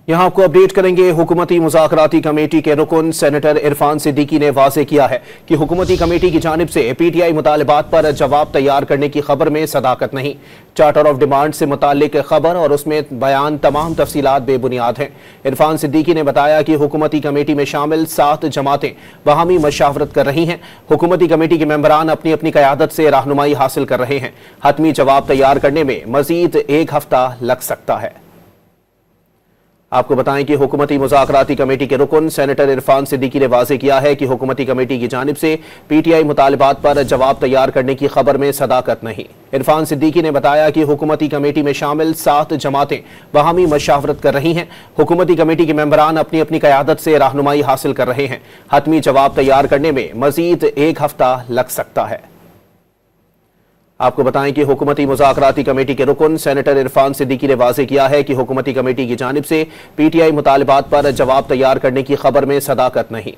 यहाँ आपको अपडेट करेंगे। हुकूमती मुज़ाकराती कमेटी के रुकन सेनेटर इरफान सिद्दीकी ने वाज़ेह किया है कि हुकूमती कमेटी की जानिब से पीटीआई मुतालबात पर जवाब तैयार करने की खबर में सदाकत नहीं। चार्टर ऑफ डिमांड से मुताल्लिक खबर और उसमें बयान तमाम तफसीलात बेबुनियाद हैं। इरफान सिद्दीकी ने बताया कि हुकूमती कमेटी में शामिल 7 जमातें बाहमी मशावरत कर रही हैं। हुकूमती कमेटी के मेंबरान अपनी अपनी क़यादत से रहनुमाई हासिल कर रहे हैं। हतमी जवाब तैयार करने में मजीद 1 हफ्ता लग सकता है। आपको बताएं कि हुकूमती मुज़ाकराती कमेटी के रुकन सेनेटर इरफान सिद्दीकी ने वाज़ेह किया है कि हुकूमती कमेटी की जानिब से पीटीआई मुतालबात पर जवाब तैयार करने की खबर में सदाकत नहीं। इरफान सिद्दीकी ने बताया कि हुकूमती कमेटी में शामिल 7 जमातें बाहमी मशावरत कर रही हैं। हुकूमती कमेटी के मेंबरान अपनी अपनी क़यादत से रहनुमाई हासिल कर रहे हैं। हतमी जवाब तैयार करने में मजीद 1 हफ्ता लग सकता है। आपको बताएं कि हुकूमती मुज़ाकराती कमेटी के रुकन सेनेटर इरफान सिद्दीकी ने वाज़ेह किया है कि हुकूमती कमेटी की जानिब से पीटीआई मुतालबात पर जवाब तैयार करने की खबर में सदाकत नहीं।